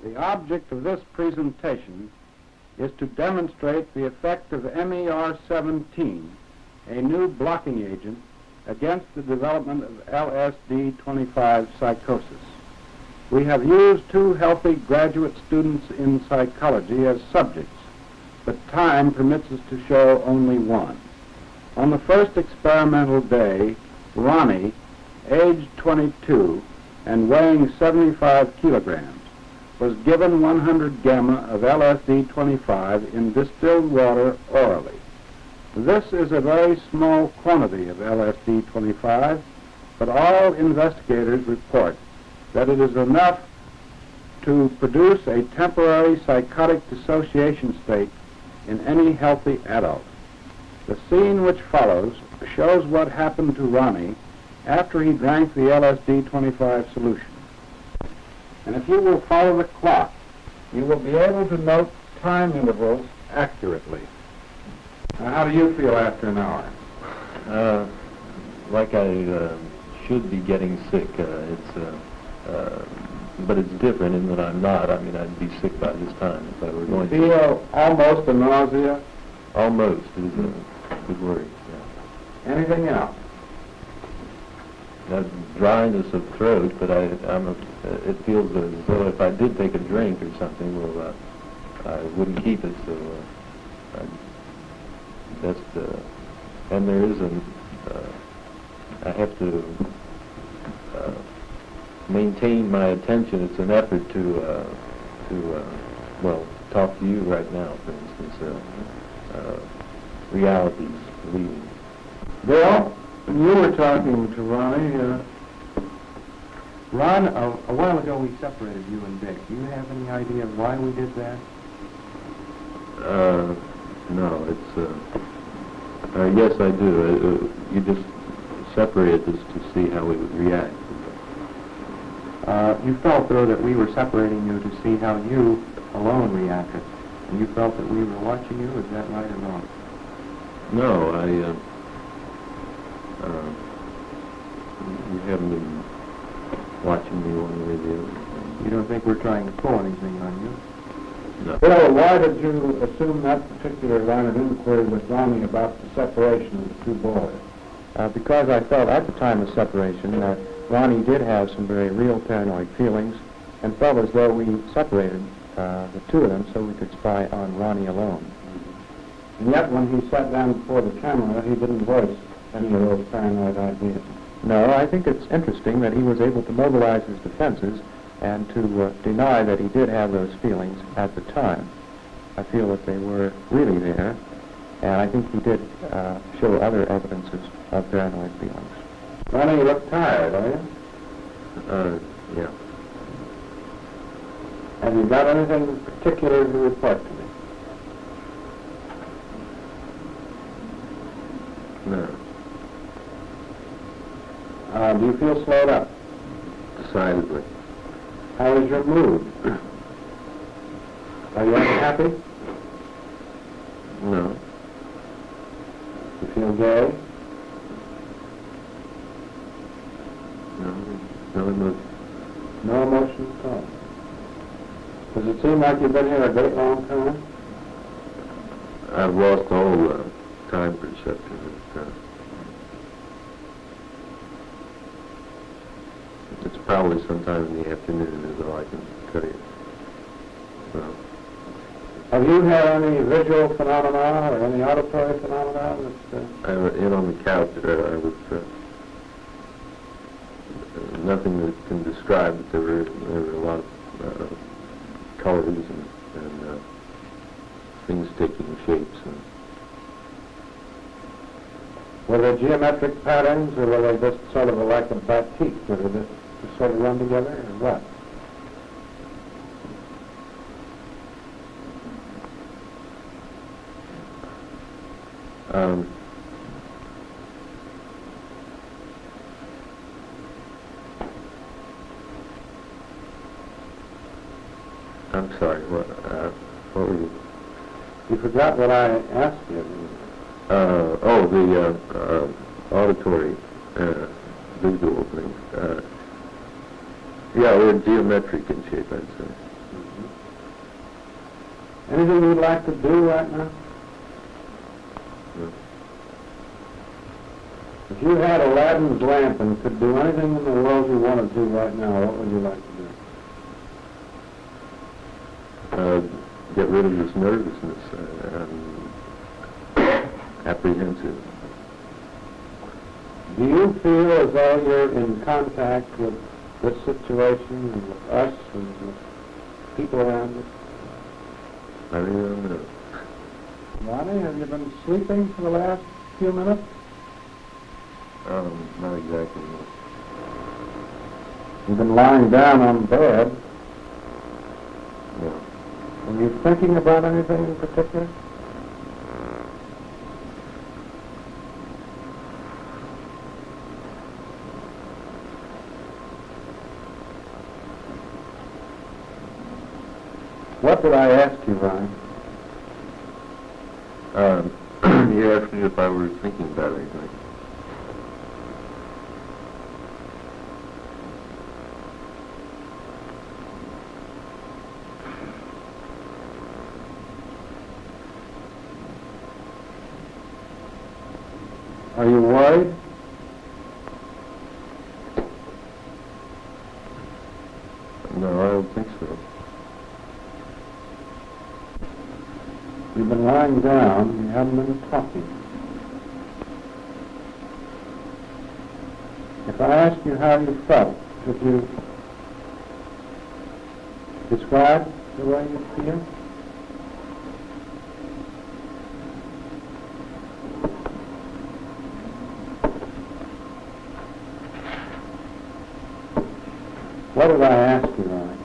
The object of this presentation is to demonstrate the effect of MER17, a new blocking agent against the development of LSD-25 psychosis. We have used 2 healthy graduate students in psychology as subjects, but time permits us to show only one. On the first experimental day, Ronnie, aged 22 and weighing 75 kilograms, was given 100 gamma of LSD-25 in distilled water orally. This is a very small quantity of LSD-25, but all investigators report that it is enough to produce a temporary psychotic dissociation state in any healthy adult. The scene which follows shows what happened to Ronnie after he drank the LSD-25 solution. And if you will follow the clock, you will be able to note time intervals accurately. Now, how do you feel after an hour? Like I should be getting sick. But it's different in that I'm not. I mean, I'd be sick by this time if I were going to. Feel almost a nausea? Almost is a good word. Yeah. Anything else? Dryness of throat, but it feels as though if I did take a drink or something, well, I wouldn't keep it. So and there is I have to maintain my attention. It's an effort to talk to you right now, for instance. Reality's leaving. Bill, you were talking to Ronnie. Ron, a while ago we separated you and Dick. Do you have any idea of why we did that? No, it's, yes I do. You just separated us to see how we would react. You felt, though, that we were separating you to see how you alone reacted. And you felt that we were watching you, is that right or wrong? No, you haven't been watching me one way or the other. You don't think we're trying to pull anything on you? No. Bill, why did you assume that particular line of inquiry with Ronnie about the separation of the 2 boys? Because I felt at the time of separation that Ronnie did have some very real paranoid feelings and felt as though we separated the 2 of them so we could spy on Ronnie alone. And yet when he sat down before the camera, he didn't voice any of those paranoid ideas. No, I think it's interesting that he was able to mobilize his defenses and to deny that he did have those feelings at the time. I feel that they were really there, and I think he did show other evidences of paranoid feelings. Ronnie, you look tired, are you? Yeah. Have you got anything particular to report to me? No. Do you feel slowed up? Decidedly. How is your mood? Are you unhappy? No. You feel gay? No emotion. No emotion at all. Does it seem like you've been here a great long time? I've lost all time perception. It's probably sometime in the afternoon is all I can tell you. Well, Have you had any visual phenomena or any auditory phenomena? I was in on the couch. I was nothing that can describe, but there were a lot of colors and things taking shapes. Were they geometric patterns, or were they just sort of like a batik? Were they just sort of run together, or what? I'm sorry, what were you? You forgot what I asked you. The auditory visual things. Yeah, they're geometric in shape, I'd say. Anything you'd like to do right now? No. If you had Aladdin's lamp and could do anything in the world you want to do right now, what would you like to do? Get rid of this nervousness. I'm apprehensive. Do you feel as though you're in contact with this situation and with us and with people around us? I really don't know. Ronnie, have you been sleeping for the last few minutes? Not exactly. No. You've been lying down on the bed. No. Are you thinking about anything in particular? What did I ask you, Ronnie? You asked me if I were thinking about anything. Are you worried? No, I don't think so. You've been lying down, you haven't been talking. If I asked you how you felt, could you describe the way you feel? What did I ask you, Ronnie?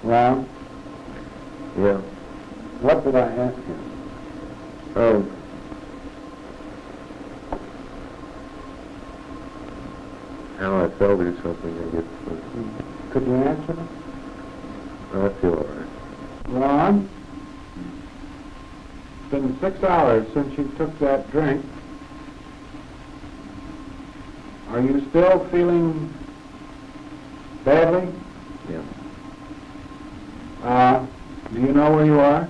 Ron? Yeah. What did I ask you? Oh. How I felt or something, I guess. Could you answer me? I feel all right. Ron? It's been 6 hours since you took that drink. Are you still feeling badly? Yeah. Do you know where you are?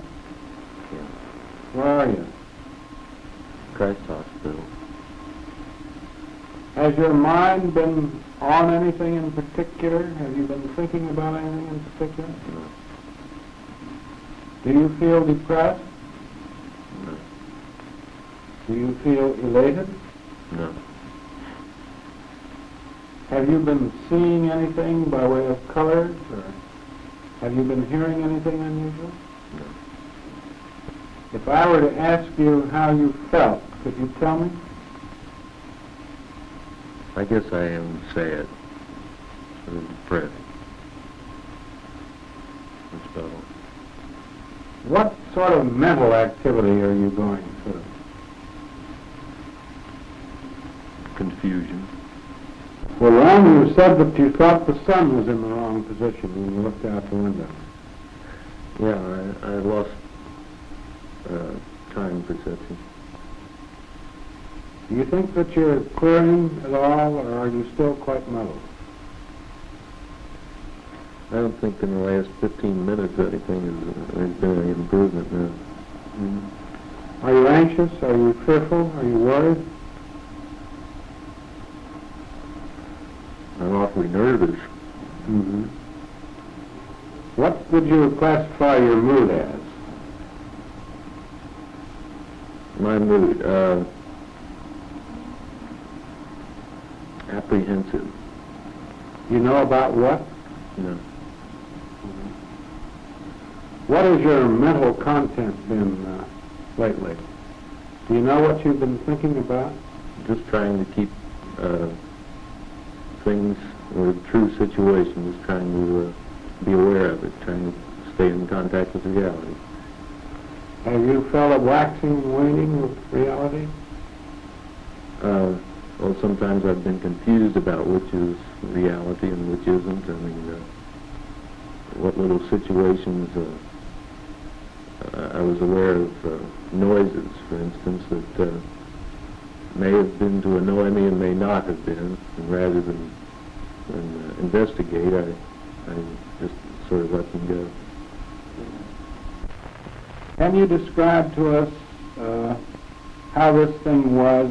Yeah. Where are you? Christ Hospital. Has your mind been on anything in particular? Have you been thinking about anything in particular? No. Do you feel depressed? No. Do you feel elated? No. Have you been seeing anything by way of colors, or have you been hearing anything unusual? No. If I were to ask you how you felt, could you tell me? I guess I am sad. Or depressed. That's about all. What sort of mental activity are you going through? Confusion. Well, Ron, you said that you thought the sun was in the wrong position when you looked out the window. Yeah, I lost time perception. Do you think that you're clearing at all, or are you still quite muddled? I don't think in the last 15 minutes anything there's been any improvement now. Are you anxious? Are you fearful? Are you worried? I'm awfully nervous. Mm-hmm. What would you classify your mood as? My mood, apprehensive. You know about what? No. What has your mental content been lately? Do you know what you've been thinking about? Just trying to keep things or true situations, trying to be aware of it, trying to stay in contact with reality. Have you felt a waxing and waning of reality? Well, sometimes I've been confused about which is reality and which isn't. I mean, what little situations I was aware of noises, for instance, that may have been to annoy me and may not have been, and rather than investigate, I just sort of let them go. Can you describe to us how this thing was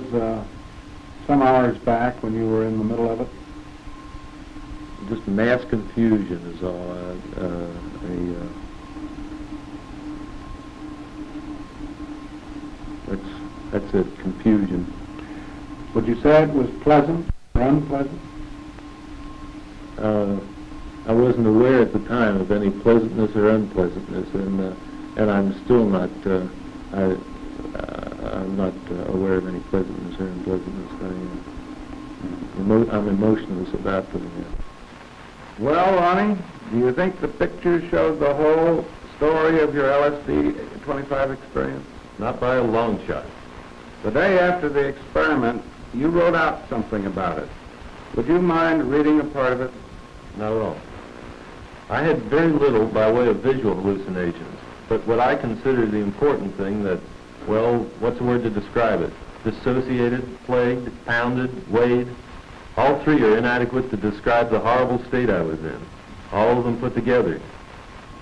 some hours back when you were in the middle of it? Just mass confusion is all. That's it, confusion. Would you say it was pleasant or unpleasant? I wasn't aware at the time of any pleasantness or unpleasantness, and I'm still not. I'm not aware of any pleasantness or unpleasantness. I'm emotionless about doing that. Well, Ronnie, do you think the picture showed the whole story of your LSD 25 experience? Not by a long shot. The day after the experiment, you wrote out something about it. Would you mind reading a part of it? Not at all. I had very little by way of visual hallucinations, but what I consider the important thing that, well, what's the word to describe it? Dissociated, plagued, pounded, weighed. All three are inadequate to describe the horrible state I was in, all of them put together.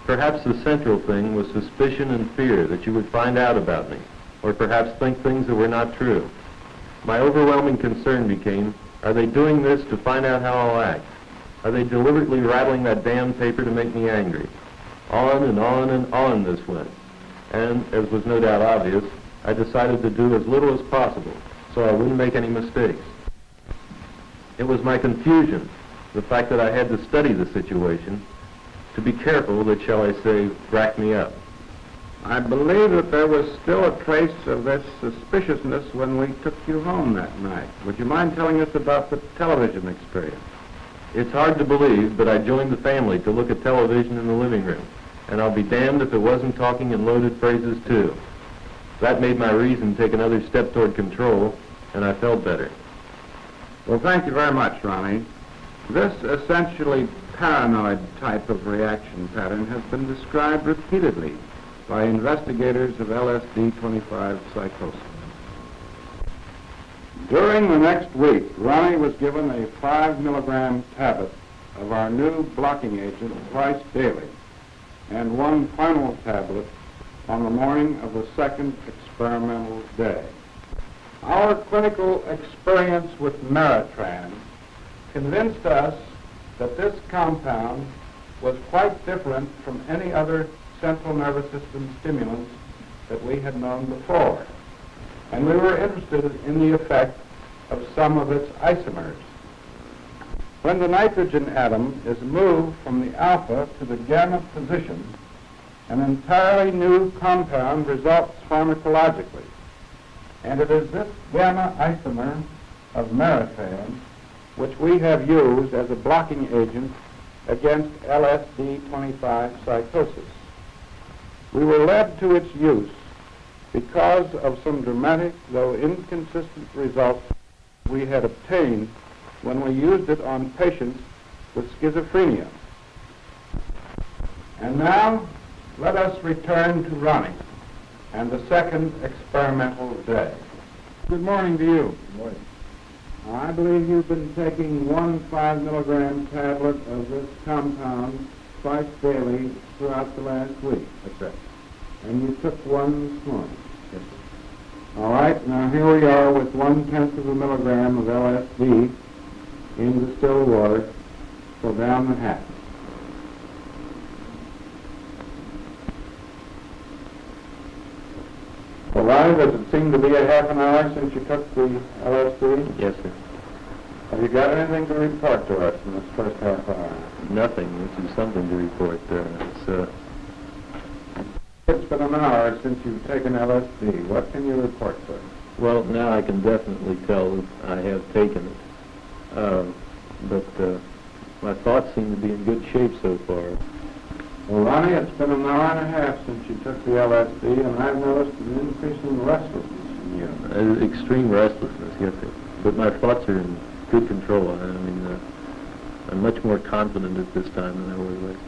Perhaps the central thing was suspicion and fear that you would find out about me, or perhaps think things that were not true. My overwhelming concern became, are they doing this to find out how I'll act? Are they deliberately rattling that damn paper to make me angry? On and on and on this went. And, as was no doubt obvious, I decided to do as little as possible, so I wouldn't make any mistakes. It was my confusion, the fact that I had to study the situation, to be careful that, shall I say, racked me up. I believe that there was still a trace of this suspiciousness when we took you home that night. Would you mind telling us about the television experience? It's hard to believe, but I joined the family to look at television in the living room, and I'll be damned if it wasn't talking in loaded phrases, too. That made my reason take another step toward control, and I felt better. Well, thank you very much, Ronnie. This essentially paranoid type of reaction pattern has been described repeatedly by investigators of LSD-25 psychosis. During the next week, Ronnie was given a 5-milligram tablet of our new blocking agent twice daily, and one final tablet on the morning of the second experimental day. Our clinical experience with Meritran convinced us that this compound was quite different from any other central nervous system stimulants that we had known before, and we were interested in the effect of some of its isomers. When the nitrogen atom is moved from the alpha to the gamma position, an entirely new compound results pharmacologically, and it is this gamma isomer of Meritran which we have used as a blocking agent against LSD-25 psychosis. We were led to its use because of some dramatic, though inconsistent, results we had obtained when we used it on patients with schizophrenia. And now, let us return to Ronnie and the second experimental day. Good morning to you. Good morning. I believe you've been taking one 5-milligram tablet of this compound twice daily throughout the last week. That's right. And you took one this morning. Yes, sir. All right, now here we are with 1/10 of a milligram of LSD in distilled water. So down the hatch. Well, Ronnie, does it seem to be a half an hour since you took the LSD? Yes, sir. Have you got anything to report to us in this first half hour? Nothing, which is something to report. It's been an hour since you've taken LSD. What can you report to us? Well, now I can definitely tell that I have taken it. But my thoughts seem to be in good shape so far. Well, Ronnie, it's been an hour and a half since you took the LSD, and I've noticed an increase in restlessness in you. Extreme restlessness, yes, sir. But my thoughts are in good control. I mean, I'm much more confident at this time than I was last.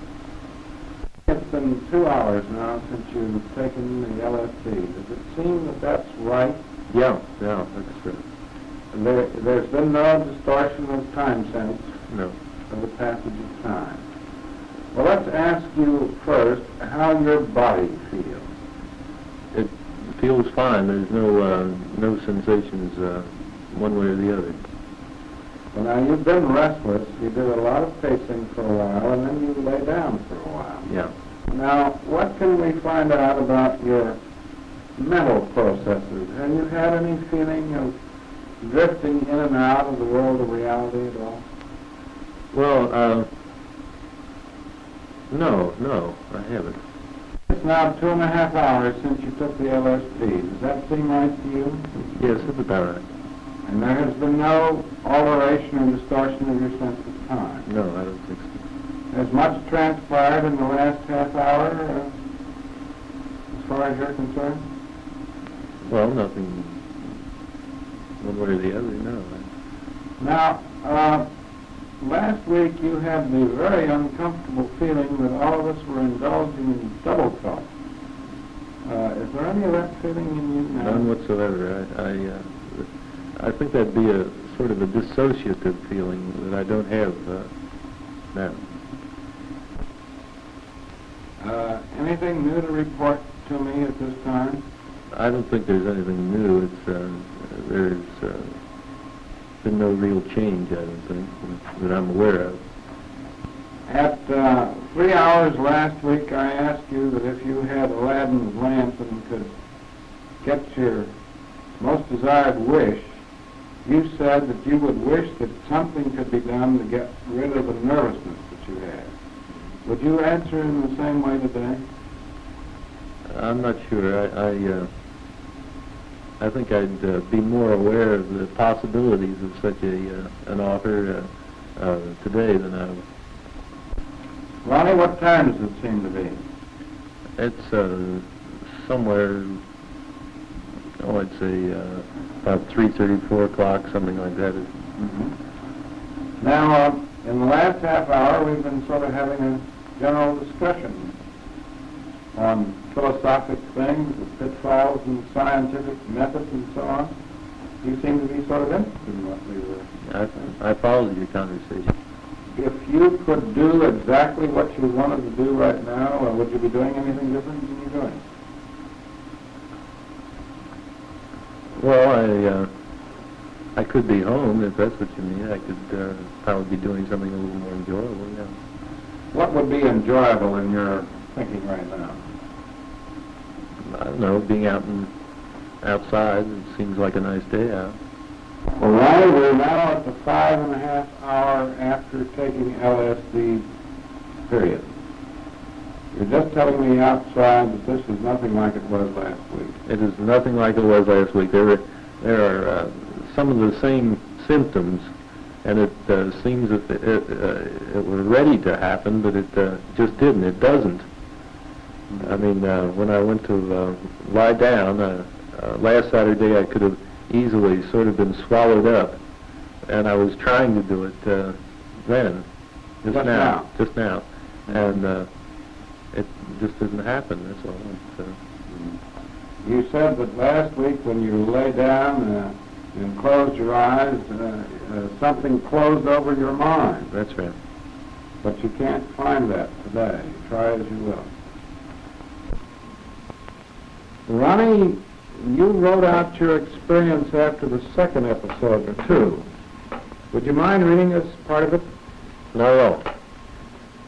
It's been 2 hours now since you've taken the LSD. Does it seem that that's right? Yeah, that's true. There's been no distortion of time sense No. of the passage of time. Well, let's ask you first how your body feels. It feels fine. There's no sensations one way or the other. Well, now, you've been restless. You did a lot of pacing for a while, and then you lay down for a while. Yeah. Now, what can we find out about your mental processes? Have you had any feeling of drifting in and out of the world of reality at all? Well, no, I haven't. It's now 2.5 hours since you took the LSD. Does that seem right to you? Yes, it's about right. And there has been no alteration or distortion of your sense of time? No, I don't think so. Has much transpired in the last half hour, as far as you're concerned? Well, nothing one way or the other, no. Now, last week you had the very uncomfortable feeling that all of us were indulging in double talk. Is there any of that feeling in you now? None whatsoever. I think that'd be a sort of a dissociative feeling that I don't have now. Anything new to report to me at this time? I don't think there's anything new. There's been no real change, I don't think, that I'm aware of. At 3 hours last week, I asked you that if you had Aladdin's lamp and could get your most desired wish, you said that you would wish that something could be done to get rid of the nervousness that you had. Would you answer in the same way today? I'm not sure. I think I'd be more aware of the possibilities of such an offer today than I was. Ronnie, what time does it seem to be? It's somewhere, I'd say about 3:30, 4 o'clock, something like that. Mm-hmm. Now, in the last half hour, we've been sort of having a general discussion on philosophic things, the pitfalls and scientific methods and so on. You seem to be sort of interested in what we were. I followed your conversation. If you could do exactly what you wanted to do right now, would you be doing anything different than you're doing? Well, I could be home, if that's what you mean. I could probably be doing something a little more enjoyable, yeah. What would be enjoyable in your thinking right now? I don't know, being outside. It seems like a nice day out. Well, Ronnie, we're now at the 5.5 hour after taking LSD period. You're just telling me outside that this is nothing like it was last week. It is nothing like it was last week. There are some of the same symptoms, and it seems that it were ready to happen, but it just didn't. It doesn't. I mean, when I went to lie down last Saturday, I could have easily sort of been swallowed up, and I was trying to do it then, just now, and it just didn't happen. That's all. You said that last week when you lay down and closed your eyes, something closed over your mind. That's right. But you can't find that today. Try as you will. Ronnie, you wrote out your experience after the second episode or two. Would you mind reading us part of it? Not at all.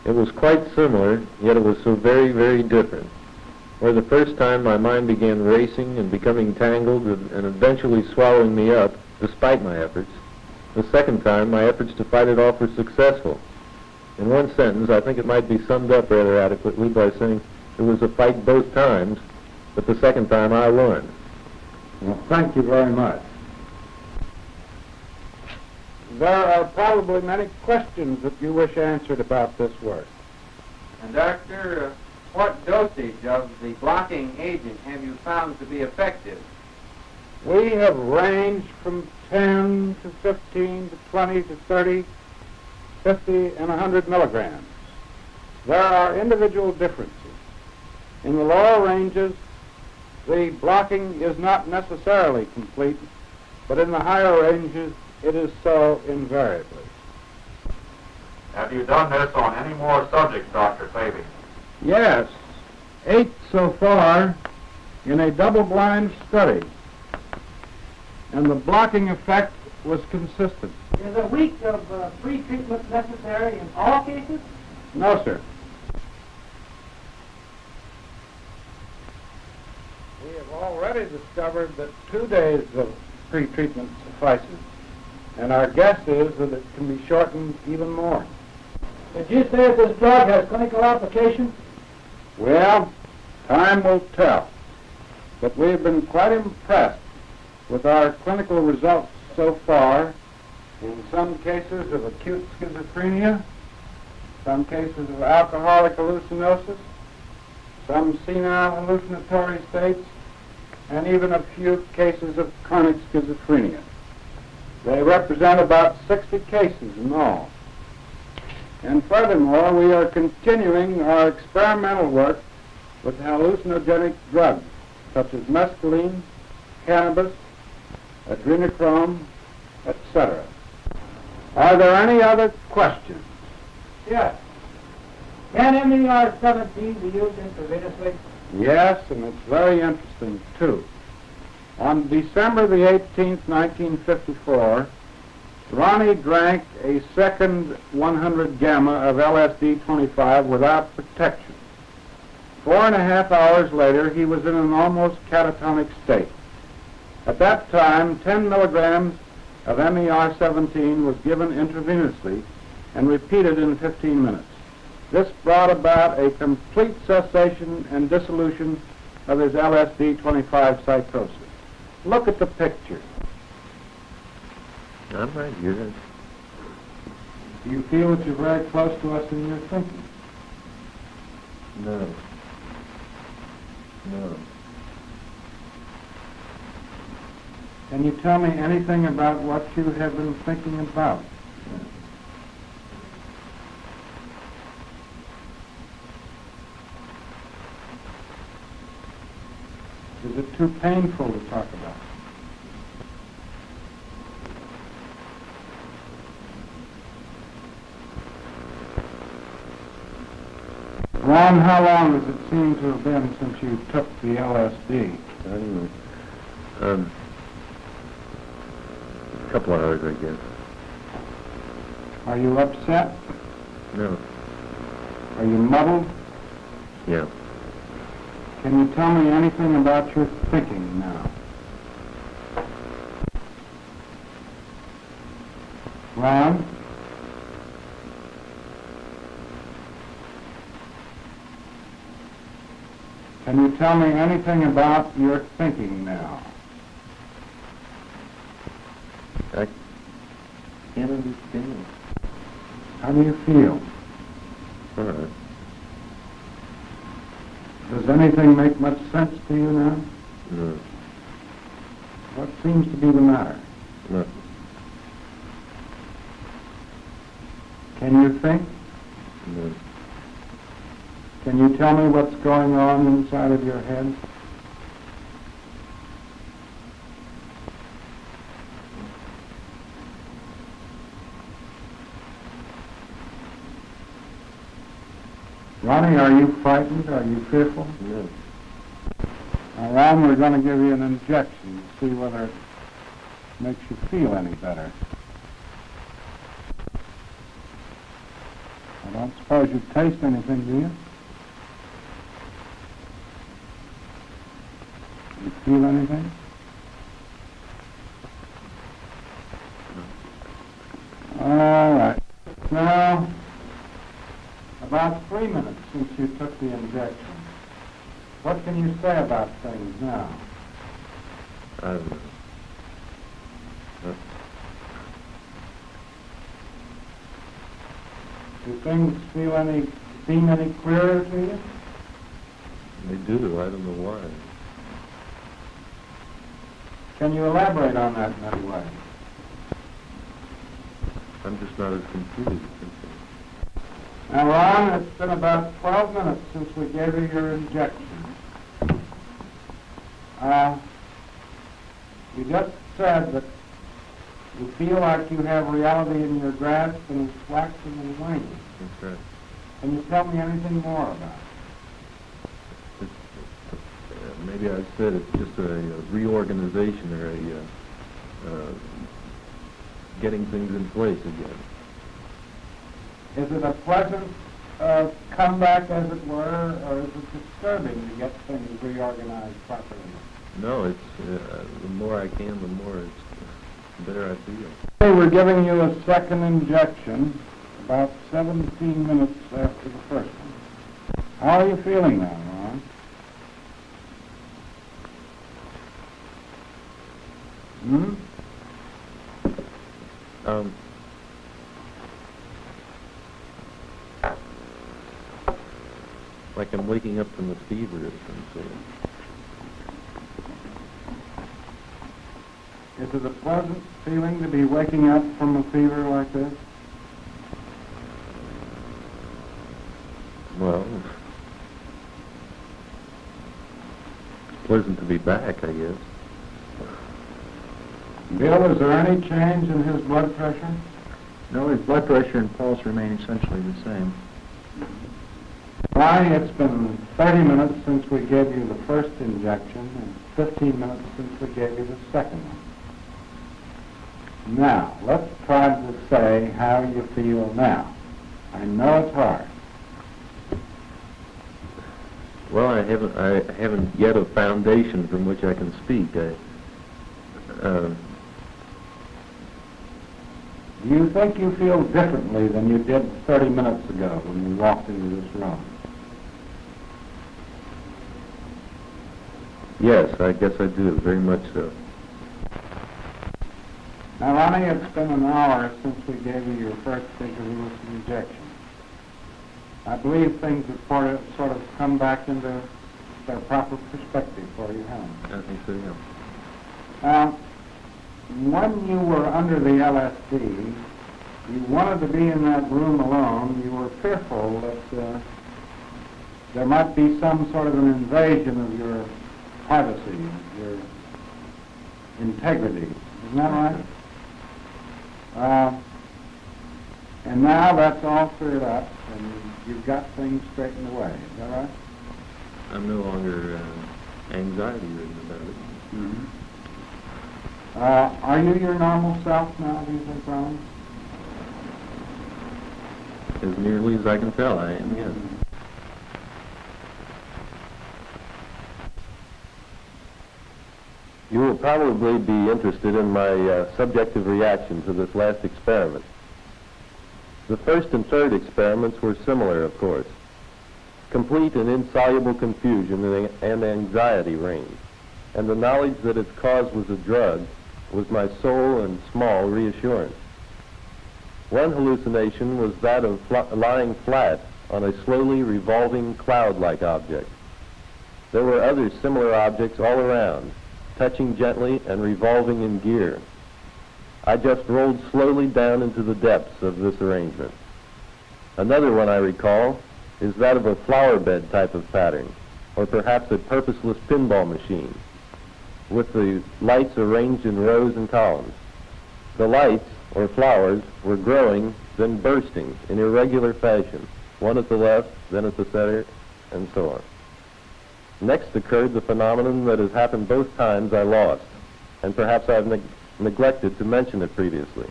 It was quite similar, yet it was so very, very different. Where the first time my mind began racing and becoming tangled and eventually swallowing me up, despite my efforts. The second time, my efforts to fight it off were successful. In one sentence, I think it might be summed up rather adequately by saying it was a fight both times, but the second time I won. Well, thank you very much. There are probably many questions that you wish answered about this work. And Doctor, what dosage of the blocking agent have you found to be effective? We have ranged from 10 to 15 to 20 to 30, 50, and 100 milligrams. There are individual differences. In the lower ranges, the blocking is not necessarily complete, but in the higher ranges it is so invariably. Have you done this on any more subjects, Dr. Clavey? Yes, 8 so far in a double-blind study, and the blocking effect was consistent. Is a week of pre-treatment necessary in all cases? No, sir. We have already discovered that 2 days of pre-treatment suffices, and our guess is that it can be shortened even more. Did you say that this drug has clinical application? Well, time will tell, but we've been quite impressed with our clinical results so far in some cases of acute schizophrenia, some cases of alcoholic hallucinosis, some senile hallucinatory states, and even a few cases of chronic schizophrenia. They represent about 60 cases in all. And furthermore, we are continuing our experimental work with hallucinogenic drugs such as mescaline, cannabis, adrenochrome, etc. Are there any other questions? Yes. Can MER-17 be used intravenously? Yes, and it's very interesting, too. On December the 18th, 1954, Ronnie drank a second 100 gamma of LSD-25 without protection. 4.5 hours later, he was in an almost catatonic state. At that time, 10 milligrams of MER-17 was given intravenously and repeated in 15 minutes. This brought about a complete cessation and dissolution of his LSD-25 psychosis. Look at the picture. I'm right here. Do you feel that you're very close to us in your thinking? No. No. Can you tell me anything about what you have been thinking about? Is it too painful to talk about? Ron, how long does it seem to have been since you took the LSD? Anyway, a couple hours, I guess. Are you upset? No. Are you muddled? Yeah. Can you tell me anything about your thinking now? Ron? Can you tell me anything about your thinking now? I can't understand. How do you feel? All right. Does anything make much sense to you now? No. What seems to be the matter? Nothing. Can you think? No. Can you tell me what's going on inside of your head? Ronnie, are you frightened? Are you fearful? No. Now, Ron, we're going to give you an injection to see whether it makes you feel any better. I don't suppose you taste anything, do you? You feel anything? All right. Now, about 3 minutes since you took the injection. What can you say about things now? I don't know. Do things seem any clearer to you? They do. I don't know why. Can you elaborate on that in any way? I'm just not as confused. Now, Ron, it's been about 12 minutes since we gave you your injection. You just said that You feel like you have reality in your grasp and it's waxing and waning. That's right. Can you tell me anything more about it? Maybe I said it's just a reorganization or a getting things in place again. Is it a pleasant comeback, as it were, or is it disturbing to get things reorganized properly? No, it's the more I can, the more the better I feel. Hey, we're giving you a second injection about 17 minutes after the first one. How are you feeling now, Ron? Like I'm waking up from a fever or something. Is it a pleasant feeling to be waking up from a fever like this? Well, it's pleasant to be back, I guess. Bill, is there any change in his blood pressure? No, his blood pressure and pulse remain essentially the same. Why, it's been 30 minutes since we gave you the first injection and 15 minutes since we gave you the second one. Now, let's try to say how you feel now. I know it's hard. Well, I haven't yet a foundation from which I can speak. Do you think you feel differently than you did 30 minutes ago when you walked into this room? Yes, I guess I do, very much so. Now, Ronnie, it's been an hour since we gave you your first intravenous injection. I believe things have sort of come back into their proper perspective for you, haven't they? I think so, yeah. Now, when you were under the LSD, you wanted to be in that room alone. You were fearful that there might be some sort of an invasion of your privacy, your integrity. Isn't that right? And now that's all cleared up, and you've got things straightened away. Is that right? I'm no longer anxiety-ridden about it. Mm-hmm. Are you your normal self now, do you think, Ron? As nearly as I can tell, I am, yes. You will probably be interested in my subjective reaction to this last experiment. The first and third experiments were similar, of course. Complete and insoluble confusion and anxiety reigned, and the knowledge that its cause was a drug was my sole and small reassurance. One hallucination was that of lying flat on a slowly revolving cloud-like object. There were other similar objects all around, touching gently and revolving in gear. I just rolled slowly down into the depths of this arrangement. Another one I recall is that of a flower bed type of pattern, or perhaps a purposeless pinball machine, with the lights arranged in rows and columns. The lights, or flowers, were growing, then bursting in irregular fashion, one at the left, then at the center, and so on. Next occurred the phenomenon that has happened both times I lost, and perhaps I've neglected to mention it previously.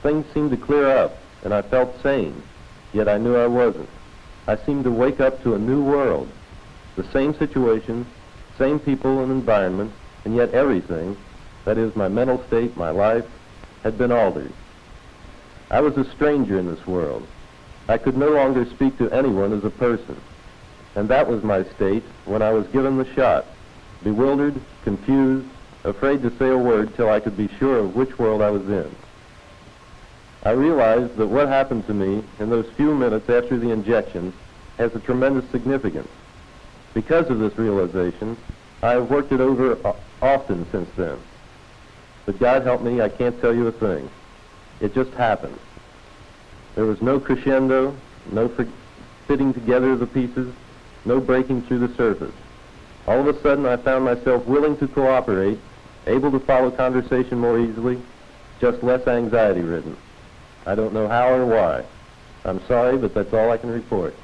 Things seemed to clear up, and I felt sane, yet I knew I wasn't. I seemed to wake up to a new world, the same situation, same people and environment, and yet everything, that is, my mental state, my life, had been altered. I was a stranger in this world. I could no longer speak to anyone as a person. And that was my state when I was given the shot, bewildered, confused, afraid to say a word till I could be sure of which world I was in. I realized that what happened to me in those few minutes after the injection has a tremendous significance. Because of this realization, I have worked it over often since then. But God help me, I can't tell you a thing. It just happened. There was no crescendo, no fitting together of the pieces, no breaking through the surface. All of a sudden, I found myself willing to cooperate, able to follow conversation more easily, just less anxiety-ridden. I don't know how or why. I'm sorry, but that's all I can report.